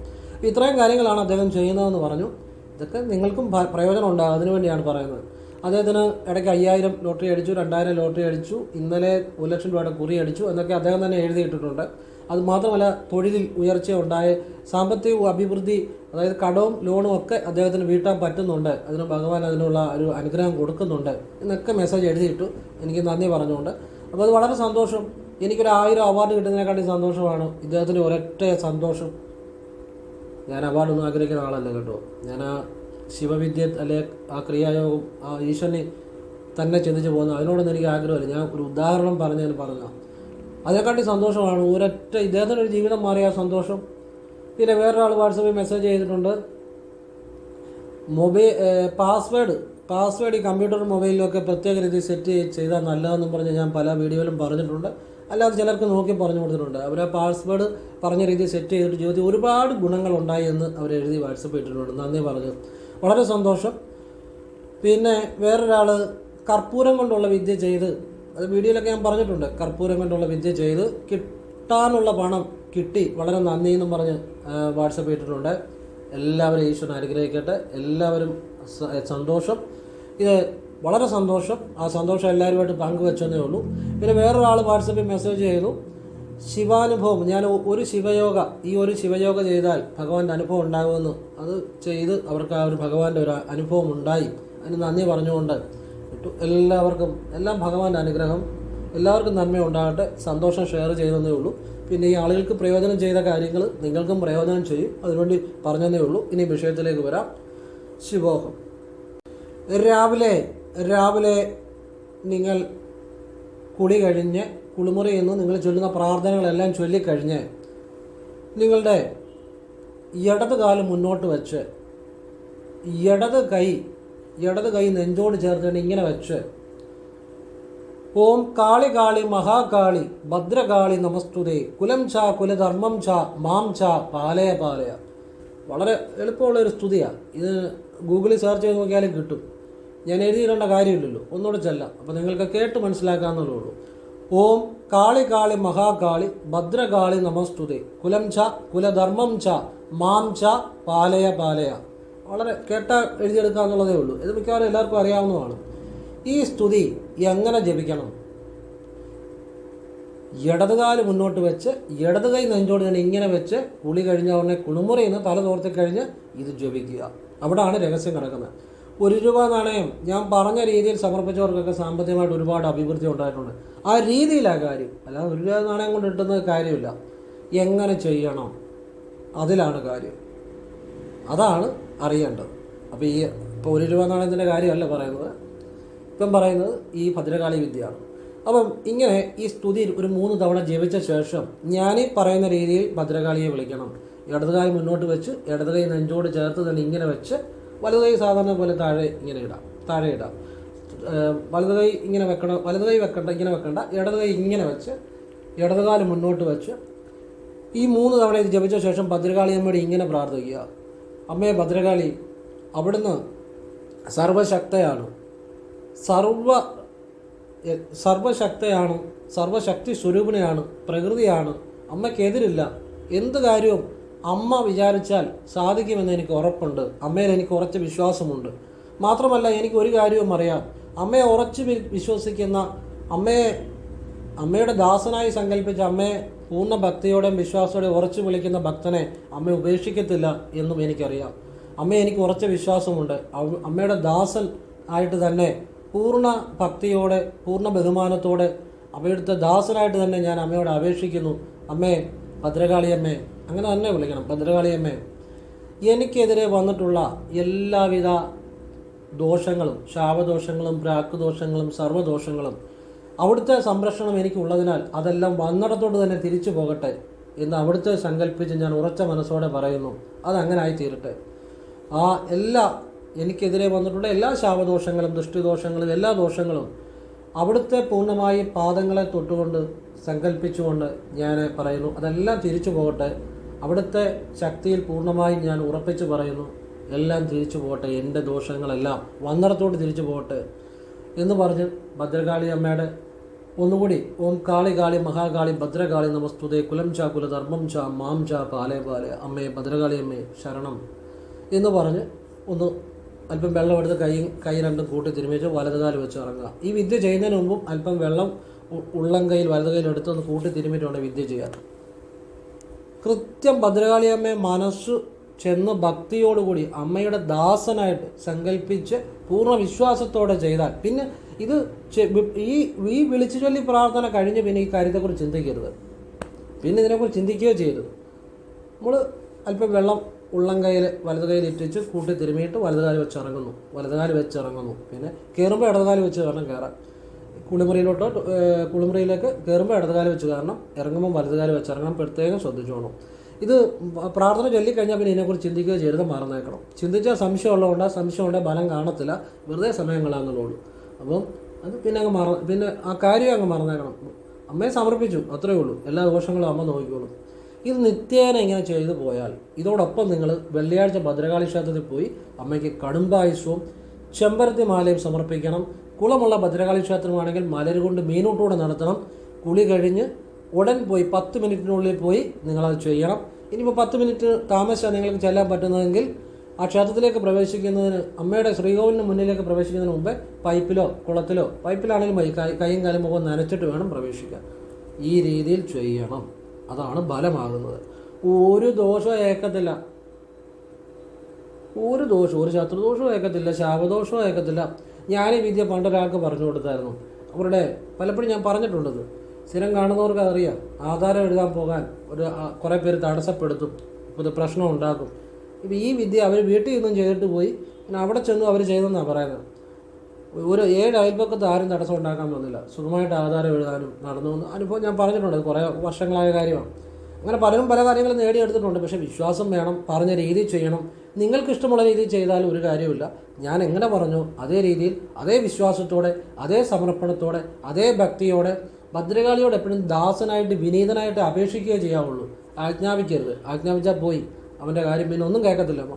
ഇത്രയും കാര്യങ്ങളാണ് അദ്ദേഹം ചെയ്യുന്നതെന്ന് പറഞ്ഞു. ഇതൊക്കെ നിങ്ങൾക്കും പ്രയോജനം ഉണ്ടാകും, അതിനുവേണ്ടിയാണ് പറയുന്നത്. അദ്ദേഹത്തിന് ഇടയ്ക്ക് 5000 ലോട്ടറി അടിച്ചു, 2000 ലോട്ടറി അടിച്ചു, ഇന്നലെ 1 ലക്ഷം രൂപയുടെ കുറി അടിച്ചു എന്നൊക്കെ അദ്ദേഹം തന്നെ എഴുതിയിട്ടിട്ടുണ്ട്. അത് മാത്രമല്ല, തൊഴിലിൽ ഉയർച്ച ഉണ്ടായ സാമ്പത്തിക അഭിവൃദ്ധി, അതായത് കടവും ലോണും ഒക്കെ അദ്ദേഹത്തിന് വീട്ടാൻ പറ്റുന്നുണ്ട്, അതിന് ഭഗവാൻ അതിനുള്ള ഒരു അനുഗ്രഹം കൊടുക്കുന്നുണ്ട് എന്നൊക്കെ മെസ്സേജ് എഴുതിയിട്ടു. എനിക്ക് നന്ദി പറഞ്ഞുകൊണ്ട്. അപ്പോൾ അത് വളരെ സന്തോഷം. എനിക്കൊരു 1000 അവാർഡ് കിട്ടുന്നതിനെക്കാട്ടി സന്തോഷമാണ് ഇദ്ദേഹത്തിന് ഒരൊറ്റ സന്തോഷം. ഞാൻ അവാർഡൊന്നും ആഗ്രഹിക്കുന്ന ആളല്ല കേട്ടോ. ഞാൻ ആ ശിവവിദ്യ അല്ലെ ആ ക്രിയായോഗം ആ ഈശ്വരനെ തന്നെ ചിന്തിച്ച് പോകുന്നത്. അതിനോടൊന്നും എനിക്ക് ആഗ്രഹമില്ല. ഞാൻ ഒരു ഉദാഹരണം പറഞ്ഞു. അതിനെക്കാട്ടി സന്തോഷമാണ് ഒരൊറ്റ ഇദ്ദേഹത്തിനൊരു ജീവിതം മാറിയ സന്തോഷം. പിന്നെ വേറൊരാൾ വാട്സപ്പിൽ മെസ്സേജ് ചെയ്തിട്ടുണ്ട്, പാസ്വേഡ് ഈ കമ്പ്യൂട്ടർ മൊബൈലിലൊക്കെ പ്രത്യേക രീതിയിൽ സെറ്റ് ചെയ്താൽ നല്ലതെന്നും പറഞ്ഞ് ഞാൻ പല വീഡിയോയിലും പറഞ്ഞിട്ടുണ്ട്. അല്ലാതെ ചിലർക്ക് നോക്കി പറഞ്ഞു കൊടുത്തിട്ടുണ്ട്. അവർ ആ പാസ്വേഡ് പറഞ്ഞ രീതിയിൽ സെറ്റ് ചെയ്തിട്ട് ജീവിതത്തിൽ ഒരുപാട് ഗുണങ്ങളുണ്ടായി എന്ന് അവർ എഴുതി വാട്സപ്പ് ഇട്ടിട്ടുണ്ട്. നന്ദി പറഞ്ഞു, വളരെ സന്തോഷം. പിന്നെ വേറൊരാൾ കർപ്പൂരം കൊണ്ടുള്ള വിദ്യ ചെയ്ത്, അത് വീഡിയോയിലൊക്കെ ഞാൻ പറഞ്ഞിട്ടുണ്ട്, കർപ്പൂരം കൊണ്ടുള്ള വിദ്യ ചെയ്ത് കിട്ടാനുള്ള പണം കിട്ടി, വളരെ നന്ദി എന്നും പറഞ്ഞ് വാട്സപ്പ് ഇട്ടിട്ടുണ്ട്. എല്ലാവരും ഈശ്വരൻ അനുഗ്രഹിക്കട്ടെ. എല്ലാവരും സന്തോഷം. ഇത് വളരെ സന്തോഷം. ആ സന്തോഷം എല്ലാവരുമായിട്ട് പങ്കുവെച്ചതേ ഉള്ളൂ. പിന്നെ വേറൊരാൾ വാട്സപ്പിൽ മെസ്സേജ് ചെയ്തു, ശിവാനുഭവം, ഞാൻ ഒരു ശിവയോഗ ചെയ്താൽ ഭഗവാന്റെ അനുഭവം ഉണ്ടാകുമെന്ന്. അത് ചെയ്ത് അവർക്ക് ആ ഒരു ഭഗവാന്റെ ഒരു അനുഭവം ഉണ്ടായി. അതിന് നന്ദി പറഞ്ഞുകൊണ്ട് എല്ലാവർക്കും ഭഗവാന്റെ അനുഗ്രഹം, എല്ലാവർക്കും നന്മ ഉണ്ടാകട്ടെ. സന്തോഷം ഷെയർ ചെയ്തതേ ഉള്ളൂ. പിന്നെ ഈ ആളുകൾക്ക് പ്രയോജനം ചെയ്ത കാര്യങ്ങൾ നിങ്ങൾക്കും പ്രയോജനം ചെയ്യും, അതിനുവേണ്ടി പറഞ്ഞതേ ഉള്ളൂ. ഇനി വിഷയത്തിലേക്ക് വരാം. ശിവോഹം. രാവിലെ നിങ്ങൾ കുളി കഴിഞ്ഞ് കുളിമുറിയിൽ നിന്ന് നിങ്ങൾ ചൊല്ലുന്ന പ്രാർത്ഥനകളെല്ലാം ചൊല്ലിക്കഴിഞ്ഞ് നിങ്ങളുടെ ഇടത് കാല് മുന്നോട്ട് വെച്ച് ഇടത് കൈ നെഞ്ചോട് ചേർത്തുകൊണ്ട് ഇങ്ങനെ വെച്ച് ഓം കാളി കാളി മഹാകാളി ഭദ്രകാളി നമസ്തുതേ കുലം ച കുലധർമ്മം ച മാം ച പാലയ പാലയ. വളരെ എളുപ്പമുള്ളൊരു സ്തുതിയാണ്. ഇത് ഗൂഗിളിൽ സെർച്ച് ചെയ്ത് നോക്കിയാലും കിട്ടും. ഞാൻ എഴുതിയിടേണ്ട കാര്യമില്ലല്ലോ, ഒന്നുകൂടെ ചെല്ലാം. അപ്പോൾ നിങ്ങൾക്ക് കേട്ട് മനസ്സിലാക്കാവുന്നതേ ഉള്ളൂ. ഓം കാളി കാളി മഹാകാളി ഭദ്രകാളി നമസ്തുതേ കുലം ച കുലധർമ്മം ച മാം ച പാലയ പാലയ. വളരെ എഴുതിയെടുക്കുക എന്നുള്ളതേ ഉള്ളൂ. ഇത് മിക്കവാറും എല്ലാവർക്കും അറിയാവുന്നതാണ്. ഈ സ്തുതി എങ്ങനെ ജപിക്കണം? ഇടതുകാല് മുന്നോട്ട് വെച്ച് ഇടത് കൈ നെഞ്ചോട് തന്നെ ഇങ്ങനെ വെച്ച് കുളി കഴിഞ്ഞ ഉടനെ കുളിമുറിയിൽ നിന്ന് തല തോർത്തി കഴിഞ്ഞ് ഇത് ജപിക്കുക. അവിടെയാണ് രഹസ്യം കിടക്കുന്നത്. 1 രൂപ നാണയം ഞാൻ പറഞ്ഞ രീതിയിൽ സമർപ്പിച്ചവർക്കൊക്കെ സാമ്പത്തികമായിട്ട് ഒരുപാട് അഭിവൃദ്ധി ഉണ്ടായിട്ടുണ്ട്. ആ രീതിയിലാണ് കാര്യം. അല്ലാതെ 1 രൂപ നാണയം കൊണ്ട് കിട്ടുന്ന കാര്യമില്ല. എങ്ങനെ ചെയ്യണം, അതിലാണ് കാര്യം. അതാണ് അറിയേണ്ടത്. അപ്പോൾ ഇപ്പോൾ 1 രൂപ നാണയത്തിൻ്റെ കാര്യമല്ല പറയുന്നത്, ഇപ്പം പറയുന്നത് ഈ ഭദ്രകാളി വിദ്യയാണ്. അപ്പം ഇങ്ങനെ ഈ സ്തുതി ഒരു 3 തവണ ജപിച്ച ശേഷം ഞാനീ പറയുന്ന രീതിയിൽ ഭദ്രകാളിയെ വിളിക്കണം. ഇടത് കൈ മുന്നോട്ട് വെച്ച് ഇടത് കൈ നെഞ്ചോട് ചേർത്ത് തന്നെ ഇങ്ങനെ വെച്ച് വലത് കൈ സാധാരണ പോലെ താഴെ ഇടാം. വലത് കൈ ഇങ്ങനെ വെക്കണം, വലത് കൈ ഇങ്ങനെ വെക്കണ്ട, ഇടത് കൈ ഇങ്ങനെ വെച്ച് ഇടതുകാല് മുന്നോട്ട് വെച്ച് ഈ 3 തവണ ഇത് ജപിച്ച ശേഷം ഭദ്രകാളി അമ്മയോട് ഇങ്ങനെ പ്രാർത്ഥിക്കുക. അമ്മേ ഭദ്രകാളി, അവിടുന്ന് സർവശക്തയാണ്, സർവശക്തി സ്വരൂപിണിയാണ്, പ്രകൃതിയാണ്. അമ്മയ്ക്കെതിരില്ല. എന്ത് കാര്യവും അമ്മ വിചാരിച്ചാൽ സാധിക്കുമെന്ന് എനിക്ക് ഉറപ്പുണ്ട്. അമ്മയിൽ എനിക്ക് ഉറച്ച വിശ്വാസമുണ്ട്. മാത്രമല്ല എനിക്കൊരു കാര്യവും അറിയാം. അമ്മയെ ഉറച്ച് വിശ്വസിക്കുന്ന, അമ്മയുടെ ദാസനായി സങ്കല്പിച്ച അമ്മയെ പൂർണ്ണ ഭക്തിയോടെയും വിശ്വാസത്തോടെ ഉറച്ചു വിളിക്കുന്ന ഭക്തനെ അമ്മ ഉപേക്ഷിക്കത്തില്ല എന്നും എനിക്കറിയാം. അമ്മയെ എനിക്ക് ഉറച്ച വിശ്വാസമുണ്ട്. അമ്മയുടെ ദാസൻ ആയിട്ട് തന്നെ പൂർണ്ണ ഭക്തിയോടെ പൂർണ്ണ ബഹുമാനത്തോടെ അമ്മയുടെ ദാസനായിട്ട് തന്നെ ഞാൻ അമ്മയോട് അപേക്ഷിക്കുന്നു. അമ്മേ ഭദ്രകാളിയമ്മേ, അങ്ങനെ തന്നെ വിളിക്കണം, ഭദ്രകാളിയമ്മേ. എനിക്കെതിരെ വന്നിട്ടുള്ള എല്ലാവിധ ദോഷങ്ങളും, ശാപദോഷങ്ങളും, പ്രാക്കുദോഷങ്ങളും, സർവ്വദോഷങ്ങളും അവിടുത്തെ സംരക്ഷണം എനിക്കുള്ളതിനാൽ അതെല്ലാം വന്നിടത്തോട്ട് തന്നെ തിരിച്ചു പോകട്ടെ എന്ന് അവിടുത്തെ സങ്കല്പിച്ച് ഞാൻ ഉറച്ച മനസ്സോടെ പറയുന്നു. അതങ്ങനെ ആയിത്തീരട്ടെ. എനിക്കെതിരെ വന്നിട്ടുള്ള എല്ലാ ശാപദോഷങ്ങളും, ദൃഷ്ടിദോഷങ്ങളും, എല്ലാ ദോഷങ്ങളും അവിടുത്തെ പൂർണ്ണമായി പാദങ്ങളെ തൊട്ടുകൊണ്ട് സങ്കല്പിച്ചുകൊണ്ട് ഞാൻ പറയുന്നു. അതെല്ലാം തിരിച്ചു പോകട്ടെ. അവിടുത്തെ ശക്തിയിൽ പൂർണ്ണമായി ഞാൻ ഉറപ്പിച്ച് പറയുന്നു, എല്ലാം തിരിച്ചു പോകട്ടെ. എൻ്റെ ദോഷങ്ങളെല്ലാം വന്നിടത്തോട്ട് തിരിച്ചു പോകട്ടെ എന്ന് പറഞ്ഞ് ഭദ്രകാളി അമ്മയുടെ ഒന്നുകൂടി ഓം കാളി കാളി മഹാകാളി ഭദ്രകാളി നമസ്തുതേ കുലം ച കുലധർമ്മം ച മാം ച പാലേ പാലേ അമ്മേ ഭദ്രകാളി അമ്മേ ശരണം എന്ന് പറഞ്ഞ് ഒന്ന് അല്പം വെള്ളം എടുത്ത് കൈ രണ്ടും കൂട്ടി തിരുമിച്ച് വലതുകാല് വെച്ച് ഇറങ്ങുക. ഈ വിദ്യ ചെയ്യുന്നതിന് മുമ്പും അല്പം വെള്ളം ഉള്ളം കയ്യിൽ വലതു കയ്യിൽ എടുത്ത് ഒന്ന് കൂട്ടി തിരുമിയിട്ടാണ് വിദ്യ ചെയ്യാൻ. കൃത്യം ഭദ്രകാളി അമ്മയെ മനസ്സ് ചെന്ന് ഭക്തിയോടുകൂടി അമ്മയുടെ ദാസനായിട്ട് സങ്കല്പിച്ച് പൂർണ്ണ വിശ്വാസത്തോടെ ചെയ്താൽ പിന്നെ ഇത് ഈ വിളിച്ചു ചൊല്ലി പ്രാർത്ഥന കഴിഞ്ഞ് പിന്നെ ഈ കാര്യത്തെക്കുറിച്ച് ചിന്തിക്കരുത്. പിന്നെ ഇതിനെക്കുറിച്ച് ചിന്തിക്കുകയോ ചെയ്യരുത്. നമ്മൾ അല്പം വെള്ളം ഉള്ളം കയ്യിൽ വലത് കയ്യിൽ ഇറ്റിച്ച് കൂട്ടി തിരുമിയിട്ട് വലതുകാല് വെച്ചിറങ്ങുന്നു. പിന്നെ കയറുമ്പോൾ ഇടതുകാല് വെച്ച് കാരണം കയറാം. കുളിമുറിയിലേക്ക് കയറുമ്പോൾ ഇടതുകാല് വെച്ച് കാരണം ഇറങ്ങുമ്പോൾ വലതുകാല് വെച്ചിറങ്ങണം. പ്രത്യേകം ശ്രദ്ധിച്ചോണം. ഇത് പ്രാർത്ഥന ചൊല്ലിക്കഴിഞ്ഞാൽ പിന്നെ ഇതിനെക്കുറിച്ച് ചിന്തിക്കുക ചെയ്ത് മറന്നേക്കണം. ചിന്തിച്ചാൽ സംശയമുള്ളതുകൊണ്ട് ആ സംശയമുണ്ടെങ്കിൽ ബലം കാണത്തില്ല, വെറുതെ സമയം കളയാന്നുള്ളൂ. അപ്പം അത് പിന്നെ ആ കാര്യം അങ്ങ് മറന്നേക്കണം. അമ്മയെ സമർപ്പിച്ചു, അത്രയേ ഉള്ളൂ. എല്ലാ ദോഷങ്ങളും അമ്മ നോക്കിക്കോളും. ഇത് നിത്യേന ഇങ്ങനെ ചെയ്തു പോയാൽ ഇതോടൊപ്പം നിങ്ങൾ വെള്ളിയാഴ്ച ഭദ്രകാളി ക്ഷേത്രത്തിൽ പോയി അമ്മയ്ക്ക് കടുംബായുസവും ചെമ്പരത്തി മാലയും സമർപ്പിക്കണം. കുളമുള്ള ഭദ്രകാളി ക്ഷേത്രമാണെങ്കിൽ മലരുകൊണ്ട് മീനൂട്ടൂടെ നടത്തണം. കുളി കഴിഞ്ഞ് ഉടൻ പോയി 10 മിനിറ്റിനുള്ളിൽ പോയി നിങ്ങളത് ചെയ്യണം. ഇനിയിപ്പോൾ 10 മിനിറ്റ് താമസിച്ചാൽ നിങ്ങൾക്ക് ചെല്ലാൻ പറ്റുന്നതെങ്കിൽ ആ ക്ഷേത്രത്തിലേക്ക് പ്രവേശിക്കുന്നതിന് അമ്മയുടെ ശ്രീകോവിലിന് മുന്നിലേക്ക് പ്രവേശിക്കുന്നതിന് മുമ്പേ പൈപ്പിലോ കുളത്തിലോ, പൈപ്പിലാണെങ്കിലും കൈയും കാലും മുഖം നനച്ചിട്ട് വേണം പ്രവേശിക്കാൻ. ഈ രീതിയിൽ ചെയ്യണം. അതാണ് ബലമാകുന്നത്. ഒരു ദോഷവും ഏക്കത്തില്ല, ഒരു ശത്രുദോഷവും ഏക്കത്തില്ല, ശാപദോഷവും ഏക്കത്തില്ല. ഞാൻ ഈ വിദ്യ പണ്ടൊരാൾക്ക് പറഞ്ഞു കൊടുത്തായിരുന്നു. അവരുടെ പലപ്പോഴും ഞാൻ പറഞ്ഞിട്ടുണ്ടത് സ്ഥിരം കാണുന്നവർക്ക് അറിയാം. ആധാരം എഴുതാൻ പോകാൻ കുറേ പേര് തടസ്സപ്പെടുത്തും, ഇത് പ്രശ്നം ഉണ്ടാക്കും. ഇപ്പോൾ ഈ വിദ്യ അവർ വീട്ടിൽ നിന്നും ചെയ്തിട്ട് പോയി, പിന്നെ അവിടെ ചെന്നു അവർ ചെയ്തെന്നാണ് പറയുന്നത്. ഒരു 7 അയൽപ്പക്കത്ത് ആരും തടസ്സം ഉണ്ടാക്കാൻ വന്നില്ല, സുഖമായിട്ട് ആധാരം എഴുതാനും നടന്നു എന്ന് അനുഭവം ഞാൻ പറഞ്ഞിട്ടുണ്ട്. കുറേ വർഷങ്ങളായ കാര്യമാണ്. അങ്ങനെ പലരും പല കാര്യങ്ങളും നേടിയെടുത്തിട്ടുണ്ട്. പക്ഷേ വിശ്വാസം വേണം, പറഞ്ഞ രീതിയിൽ ചെയ്യണം. നിങ്ങൾക്ക് ഇഷ്ടമുള്ള രീതിയിൽ ചെയ്താലും ഒരു കാര്യമില്ല. ഞാൻ എങ്ങനെ പറഞ്ഞു അതേ രീതിയിൽ, അതേ വിശ്വാസത്തോടെ, അതേ സമർപ്പണത്തോടെ, അതേ ഭക്തിയോടെ ഭദ്രകാളിയോട് എപ്പോഴും ദാസനായിട്ട് വിനീതനായിട്ട് അപേക്ഷിക്കുകയേ ചെയ്യാവുള്ളൂ. ആജ്ഞാപിക്കരുത്. ആജ്ഞാപിച്ചാൽ പോയി അവൻ്റെ കാര്യം പിന്നെ ഒന്നും കേൾക്കത്തില്ല അമ്മ.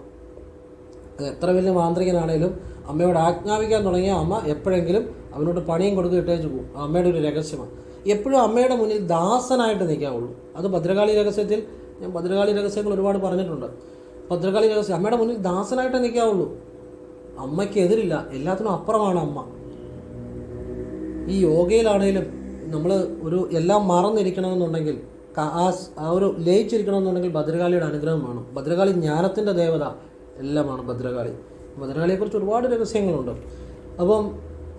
അത് എത്ര വലിയ മാന്ത്രികനാണേലും അമ്മയോട് ആജ്ഞാപിക്കാൻ തുടങ്ങിയ അമ്മ എപ്പോഴെങ്കിലും അവനോട് പണിയും കൊടുത്ത് ഇട്ടേച്ച് പോകും. അമ്മയുടെ ഒരു രഹസ്യമാണ്. എപ്പോഴും അമ്മയുടെ മുന്നിൽ ദാസനായിട്ട് നിൽക്കാവുള്ളൂ. അത് ഭദ്രകാളി രഹസ്യത്തിൽ ഞാൻ ഭദ്രകാളി രഹസ്യങ്ങൾ ഒരുപാട് പറഞ്ഞിട്ടുണ്ട്. ഭദ്രകാളി രഹസ്യം അമ്മയുടെ മുന്നിൽ ദാസനായിട്ട് നിൽക്കാവുള്ളൂ. അമ്മയ്ക്ക് എതിരില്ല, എല്ലാത്തിനും അപ്പുറമാണ് അമ്മ. ഈ യോഗയിലാണേലും നമ്മൾ എല്ലാം മറന്നിരിക്കണമെന്നുണ്ടെങ്കിൽ, ആ ഒരു ലയിച്ചിരിക്കണമെന്നുണ്ടെങ്കിൽ ഭദ്രകാളിയുടെ അനുഗ്രഹം വേണം. ഭദ്രകാളി ജ്ഞാനത്തിൻ്റെ ദേവത എല്ലാമാണ് ഭദ്രകാളി. ഭദ്രകാളിയെക്കുറിച്ച് ഒരുപാട് രഹസ്യങ്ങളുണ്ട്. അപ്പം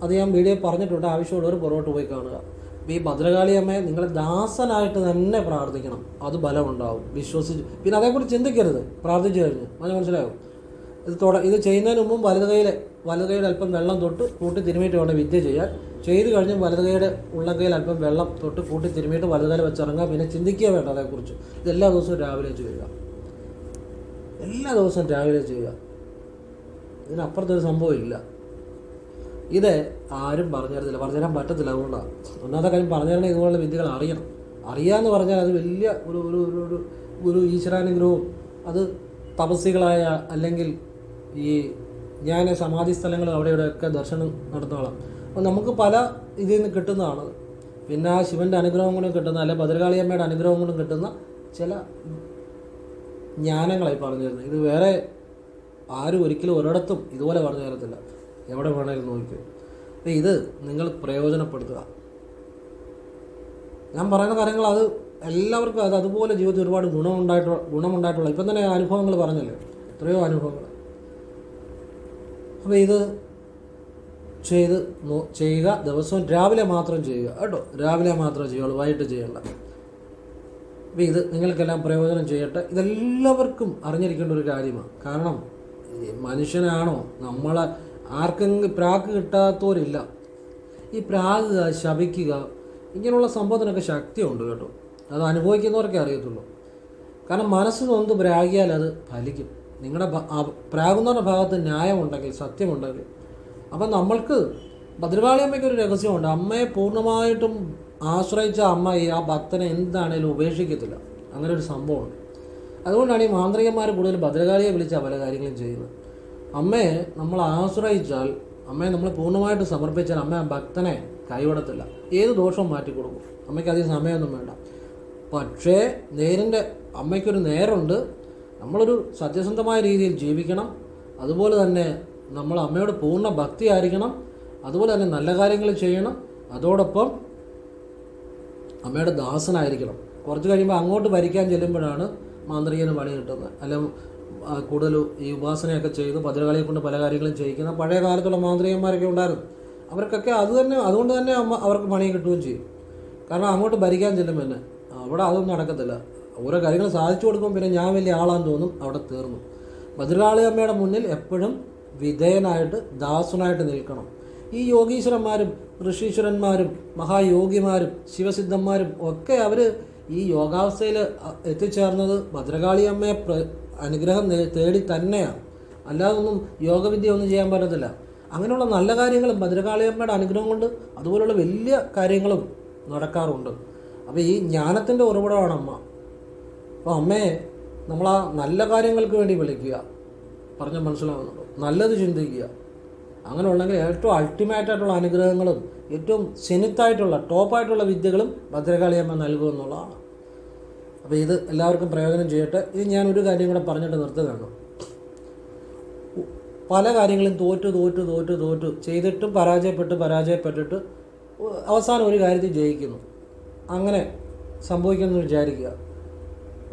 അത് ഞാൻ വീഡിയോ പറഞ്ഞിട്ടുണ്ട്. ആവശ്യമുള്ളവർ പുറകോട്ട് പോയി കാണുക. ഈ ഭദ്രകാളി അമ്മയെ നിങ്ങൾ ദാസനായിട്ട് തന്നെ പ്രാർത്ഥിക്കണം. അത് ബലമുണ്ടാവും, വിശ്വസിച്ച്. പിന്നെ അതേക്കുറിച്ച് ചിന്തിക്കരുത്. പ്രാർത്ഥിച്ചു കഴിഞ്ഞ് മനസ്സിലാവും. ഇത് ചെയ്യുന്നതിന് മുമ്പും വലതുകൈയുടെ അല്പം വെള്ളം തൊട്ട് കൂട്ടി തിരുമിയിട്ട് വേണം വിദ്യ ചെയ്യാൻ. ചെയ്ത് കഴിഞ്ഞ് വലതുകൈയുടെ ഉള്ളകൈയിൽ അല്പം വെള്ളം തൊട്ട് കൂട്ടി തിരുമിയിട്ട് വലതുകൈയിൽ വെച്ചിറങ്ങുക. പിന്നെ ചിന്തിക്കുക വേണ്ട അതേക്കുറിച്ച്. ഇതെല്ലാ ദിവസവും രാവിലെ ചെയ്യുക. ഇതിനപ്പുറത്തൊരു സംഭവം ഇല്ല. ഇത് ആരും പറഞ്ഞു തരാൻ പറ്റത്തില്ല. അതുകൊണ്ടാണ് ഒന്നാമത്തെ കാര്യം പറഞ്ഞു തരണേ. ഇതുപോലുള്ള വിദ്യകൾ അറിയാമെന്ന് പറഞ്ഞാൽ അത് വലിയ ഒരു ഈശ്വരാനുഗ്രഹവും, അത് തപസ്സികളായ അല്ലെങ്കിൽ ഈ ഞാൻ സമാധി സ്ഥലങ്ങൾ അവിടെയൊക്കെ ദർശനം നടത്തുന്നതാണ്. അപ്പോൾ നമുക്ക് പല ഇതിൽ നിന്ന് കിട്ടുന്നതാണ്. പിന്നെ ആ ശിവൻ്റെ അനുഗ്രഹം കൊണ്ടും കിട്ടുന്ന, അല്ലെ ഭദ്രകാളിയമ്മയുടെ അനുഗ്രഹം കൊണ്ടും കിട്ടുന്ന ചില ജ്ഞാനങ്ങളായി പറഞ്ഞു തരുന്നത്. ഇത് വേറെ ആരും ഒരിക്കലും ഒരിടത്തും ഇതുപോലെ പറഞ്ഞു തരത്തില്ല. എവിടെ വേണമെങ്കിലും നോക്കിക്കോ. അപ്പോൾ ഇത് നിങ്ങൾ പ്രയോജനപ്പെടുത്തുക. ഞാൻ പറയുന്ന കാര്യങ്ങൾ അത് എല്ലാവർക്കും അതുപോലെ ജീവിതത്തിൽ ഒരുപാട് ഗുണമുണ്ടായിട്ടുള്ള ഇപ്പം തന്നെ അനുഭവങ്ങൾ പറഞ്ഞല്ലേ, എത്രയോ അനുഭവങ്ങൾ. അപ്പോൾ ഇത് ചെയ്യുക. ദിവസവും രാവിലെ മാത്രം ചെയ്യുക കേട്ടോ. രാവിലെ മാത്രമേ ചെയ്യുള്ളൂ, വൈകിട്ട് ചെയ്യേണ്ട. അപ്പോൾ ഇത് നിങ്ങൾക്കെല്ലാം പ്രയോജനം ചെയ്യട്ടെ. ഇതെല്ലാവർക്കും അറിഞ്ഞിരിക്കേണ്ട ഒരു കാര്യമാണ്. കാരണം മനുഷ്യനാണോ നമ്മളെ ആർക്കെങ്കിലും പ്രാക്ക് കിട്ടാത്തവരില്ല. ഈ പ്രാകുക, ശപിക്കുക, ഇങ്ങനെയുള്ള സംഭവത്തിനൊക്കെ ശക്തിയുണ്ട് കേട്ടോ. അത് അനുഭവിക്കുന്നവർക്കേ അറിയത്തുള്ളൂ. കാരണം മനസ്സ് നൊന്ത് പ്രാഗിയാൽ അത് ഫലിക്കും. നിങ്ങളുടെ പ്രാകുന്നവരുടെ ഭാഗത്ത് ന്യായമുണ്ടെങ്കിൽ, സത്യമുണ്ടെങ്കിൽ. അപ്പം നമ്മൾക്ക് ഭദ്രകാളി അമ്മയ്ക്കൊരു രഹസ്യമുണ്ട്. അമ്മയെ പൂർണ്ണമായിട്ടും ആശ്രയിച്ച അമ്മ ആ ഭക്തനെ എന്താണേലും ഉപേക്ഷിക്കത്തില്ല. അങ്ങനെ ഒരു സംഭവമുണ്ട്. അതുകൊണ്ടാണ് ഈ മാന്ത്രികന്മാർ കൂടുതൽ ഭദ്രകാളിയെ വിളിച്ചാൽ പല കാര്യങ്ങളും ചെയ്യുന്നത്. അമ്മയെ നമ്മൾ ആശ്രയിച്ചാൽ, അമ്മയെ നമ്മൾ പൂർണ്ണമായിട്ട് സമർപ്പിച്ചാൽ അമ്മ ആ ഭക്തനെ കൈവിടത്തില്ല. ഏത് ദോഷവും മാറ്റിക്കൊടുക്കും. അമ്മയ്ക്ക് അധികം സമയമൊന്നും വേണ്ട. പക്ഷേ അമ്മയ്ക്കൊരു നേരമുണ്ട്. നമ്മളൊരു സത്യസന്ധമായ രീതിയിൽ ജീവിക്കണം. അതുപോലെ തന്നെ നമ്മൾ അമ്മയോട് പൂർണ്ണ ഭക്തി ആയിരിക്കണം. അതുപോലെ തന്നെ നല്ല കാര്യങ്ങൾ ചെയ്യണം. അതോടൊപ്പം അമ്മയുടെ ദാസനായിരിക്കണം. കുറച്ച് കഴിയുമ്പോൾ അങ്ങോട്ട് ഭരിക്കാൻ ചെല്ലുമ്പോഴാണ് മാന്ത്രികന് പണി കിട്ടുന്നത്. അല്ലെങ്കിൽ കൂടുതൽ ഈ ഉപാസനയൊക്കെ ചെയ്ത് ഭദ്രകാളിയെ കൊണ്ട് പല കാര്യങ്ങളും ചെയ്യിക്കുന്ന പഴയ കാലത്തുള്ള മാന്ത്രികന്മാരൊക്കെ ഉണ്ടായിരുന്നു. അവർക്കൊക്കെ അതുകൊണ്ട് തന്നെ അവർക്ക് പണി കിട്ടുകയും ചെയ്യും. കാരണം അങ്ങോട്ട് ഭരിക്കാൻ ചെല്ലുമ്പോൾ തന്നെ അവിടെ അതൊന്നും നടക്കത്തില്ല. ഓരോ കാര്യങ്ങൾ സാധിച്ചു കൊടുക്കുമ്പോൾ പിന്നെ ഞാൻ വലിയ ആളാന്ന് തോന്നും, അവിടെ തീർന്നു. ഭദ്രകാളി അമ്മയുടെ മുന്നിൽ എപ്പോഴും വിധേയനായിട്ട് ദാസനായിട്ട് നിൽക്കണം. ഈ യോഗീശ്വരന്മാരും ഋഷീശ്വരന്മാരും മഹായോഗിമാരും ശിവസിദ്ധന്മാരും ഒക്കെ അവർ ഈ യോഗാവസ്ഥയിൽ എത്തിച്ചേർന്നത് ഭദ്രകാളി അമ്മയെ അനുഗ്രഹം തേടി തന്നെയാണ്. അല്ലാതെ ഒന്നും യോഗവിദ്യ ഒന്നും ചെയ്യാൻ പറ്റത്തില്ല. അങ്ങനെയുള്ള നല്ല കാര്യങ്ങളും ഭദ്രകാളി അമ്മയുടെ അനുഗ്രഹം കൊണ്ട് അതുപോലുള്ള വലിയ കാര്യങ്ങളും നടക്കാറുണ്ട്. അപ്പോൾ ഈ ജ്ഞാനത്തിൻ്റെ ഉറവിടമാണ് അമ്മ. അപ്പോൾ അമ്മയെ നമ്മൾ ആ നല്ല കാര്യങ്ങൾക്ക് വേണ്ടി വിളിക്കുക, പറഞ്ഞാൽ മനസ്സിലാകുന്നുണ്ടോ? നല്ലത് ചിന്തിക്കുക. അങ്ങനെ ഉണ്ടെങ്കിൽ ഏറ്റവും അൾട്ടിമേറ്റായിട്ടുള്ള അനുഗ്രഹങ്ങളും ഏറ്റവും സെനിത്തായിട്ടുള്ള ടോപ്പായിട്ടുള്ള വിദ്യകളും ഭദ്രകാളി അമ്മ നൽകുമെന്നുള്ളതാണ്. അപ്പോൾ ഇത് എല്ലാവർക്കും പ്രയോജനം ചെയ്യട്ടെ. ഇത് ഞാനൊരു കാര്യം കൂടെ പറഞ്ഞിട്ട് നിർത്തുകയാണ്. പല കാര്യങ്ങളും തോറ്റു ചെയ്തിട്ടും പരാജയപ്പെട്ടിട്ട് അവസാനം ഒരു കാര്യത്തിൽ ജയിക്കുന്നു. അങ്ങനെ സംഭവിക്കുമെന്ന് വിചാരിക്കുക.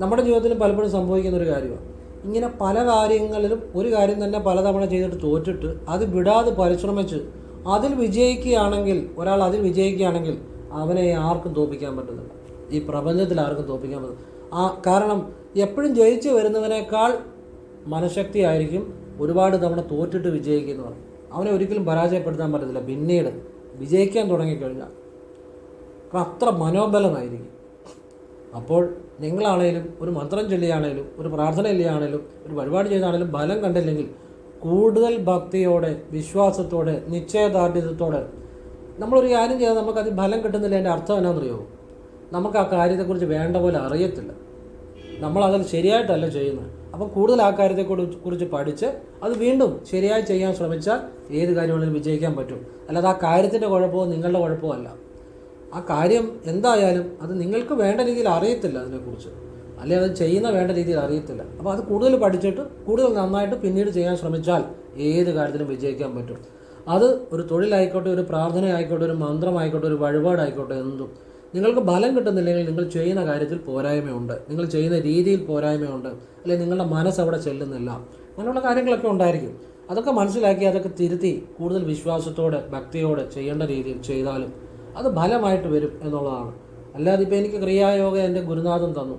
നമ്മുടെ ജീവിതത്തിൽ പലപ്പോഴും സംഭവിക്കുന്ന ഒരു കാര്യമാണ്. ഇങ്ങനെ പല കാര്യങ്ങളിലും ഒരു കാര്യം തന്നെ പലതവണ ചെയ്തിട്ട് തോറ്റിട്ട് അത് വിടാതെ പരിശ്രമിച്ച് അതിൽ വിജയിക്കുകയാണെങ്കിൽ അവനെ ആർക്കും തോൽപ്പിക്കാൻ പറ്റുന്നില്ല. ഈ പ്രപഞ്ചത്തിൽ ആർക്കും തോൽപ്പിക്കാൻ പറ്റും. കാരണം എപ്പോഴും ജയിച്ച് വരുന്നവനേക്കാൾ മനഃശക്തി ആയിരിക്കും ഒരുപാട് തവണ തോറ്റിട്ട് വിജയിക്കുന്നവർ. അവനെ ഒരിക്കലും പരാജയപ്പെടുത്താൻ പറ്റത്തില്ല. പിന്നീട് വിജയിക്കാൻ തുടങ്ങിക്കഴിഞ്ഞാൽ അത്ര മനോബലമായിരിക്കും. അപ്പോൾ നിങ്ങളാണേലും ഒരു മന്ത്രം ചൊല്ലിയാണേലും ഒരു പ്രാർത്ഥന ചൊല്ലിയാണേലും ഒരു വഴിപാട് ചെയ്താണേലും ഫലം കണ്ടില്ലെങ്കിൽ കൂടുതൽ ഭക്തിയോടെ വിശ്വാസത്തോടെ നിശ്ചയദാർഢ്യത്തോടെ നമ്മളൊരു കാര്യം ചെയ്താൽ നമുക്കത് ഫലം കിട്ടുന്നില്ല. എൻ്റെ അർത്ഥം എന്നാണെന്നറിയോ? നമുക്ക് ആ കാര്യത്തെക്കുറിച്ച് വേണ്ട പോലെ അറിയത്തില്ല. നമ്മളതിൽ ശരിയായിട്ടല്ല ചെയ്യുന്നത്. അപ്പം കൂടുതൽ ആ കാര്യത്തെക്കുറിച്ച് പഠിച്ച് അത് വീണ്ടും ശരിയായി ചെയ്യാൻ ശ്രമിച്ചാൽ ഏത് കാര്യമാണെങ്കിലും വിജയിക്കാൻ പറ്റും. അല്ലാതെ ആ കാര്യത്തിൻ്റെ കുഴപ്പമോ നിങ്ങളുടെ കുഴപ്പമോ അല്ല. ആ കാര്യം എന്തായാലും അത് നിങ്ങൾക്ക് വേണ്ട രീതിയിൽ അറിയത്തില്ല അതിനെക്കുറിച്ച്, അല്ലെങ്കിൽ അത് ചെയ്യുന്ന വേണ്ട രീതിയിൽ അറിയത്തില്ല. അപ്പോൾ അത് കൂടുതൽ പഠിച്ചിട്ട് കൂടുതൽ നന്നായിട്ട് പിന്നീട് ചെയ്യാൻ ശ്രമിച്ചാൽ ഏത് കാര്യത്തിലും വിജയിക്കാൻ പറ്റും. അത് ഒരു തൊഴിലായിക്കോട്ടെ, ഒരു പ്രാർത്ഥന ആയിക്കോട്ടെ, ഒരു മന്ത്രമായിക്കോട്ടെ, ഒരു വഴിപാടായിക്കോട്ടെ, എന്തും നിങ്ങൾക്ക് ഫലം കിട്ടുന്നില്ലെങ്കിൽ നിങ്ങൾ ചെയ്യുന്ന കാര്യത്തിൽ പോരായ്മയുണ്ട്, നിങ്ങൾ ചെയ്യുന്ന രീതിയിൽ പോരായ്മയുണ്ട്, അല്ലെങ്കിൽ നിങ്ങളുടെ മനസ്സ് അവിടെ ചെല്ലുന്നില്ല, അങ്ങനെയുള്ള കാര്യങ്ങളൊക്കെ ഉണ്ടായിരിക്കും. അതൊക്കെ മനസ്സിലാക്കി അതൊക്കെ തിരുത്തി കൂടുതൽ വിശ്വാസത്തോടെ ഭക്തിയോടെ ചെയ്യേണ്ട രീതിയിൽ ചെയ്താലും അത് ഫലമായിട്ട് വരും എന്നുള്ളതാണ്. അല്ലാതെ ഇപ്പോൾ എനിക്ക് ക്രിയായോഗ എൻ്റെ ഗുരുനാഥൻ തന്നു,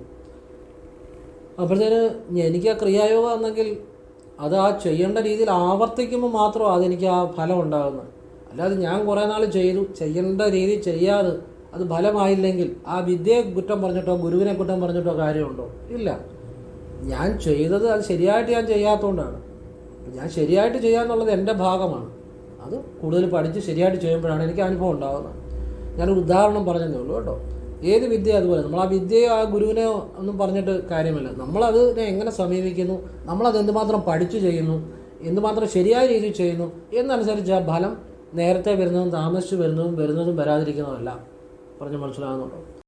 അപ്പോഴത്തേന് എനിക്ക് ആ ക്രിയായോഗ എന്നെങ്കിൽ അത് ആ ചെയ്യേണ്ട രീതിയിൽ ആവർത്തിക്കുമ്പോൾ മാത്രമേ അതെനിക്ക് ആ ഫലം ഉണ്ടാകുന്നത്. അല്ലാതെ ഞാൻ കുറേ നാൾ ചെയ്തു ചെയ്യേണ്ട രീതി ചെയ്യാതെ അത് ഫലമായില്ലെങ്കിൽ ആ വിദ്യയെ കുറ്റം പറഞ്ഞിട്ടോ ഗുരുവിനെ കുറ്റം പറഞ്ഞിട്ടോ കാര്യമുണ്ടോ? ഇല്ല. ഞാൻ ചെയ്തത് അത് ശരിയായിട്ട് ഞാൻ ചെയ്യാത്തതുകൊണ്ടാണ്. ഞാൻ ശരിയായിട്ട് ചെയ്യാന്നുള്ളത് എൻ്റെ ഭാഗമാണ്. അത് കൂടുതൽ പഠിച്ച് ശരിയായിട്ട് ചെയ്യുമ്പോഴാണ് എനിക്ക് അനുഭവം ഉണ്ടാകുന്നത്. ഞാനൊരു ഉദാഹരണം പറഞ്ഞതേ ഉള്ളൂ കേട്ടോ. ഏത് വിദ്യ അതുപോലെ നമ്മൾ ആ വിദ്യയോ ആ ഗുരുവിനെ ഒന്നും പറഞ്ഞിട്ട് കാര്യമില്ല. നമ്മളതിനെ എങ്ങനെ സമീപിക്കുന്നു, നമ്മളത് എന്തുമാത്രം പഠിച്ചു ചെയ്യുന്നു, എന്തുമാത്രം ശരിയായ രീതിയിൽ ചെയ്യുന്നു എന്നനുസരിച്ച് ആ ഫലം നേരത്തെ വരുന്നതും താമസിച്ച് വരുന്നതും വരാതിരിക്കുന്നതല്ല. പറഞ്ഞ് മനസ്സിലാകുന്നുണ്ടോ?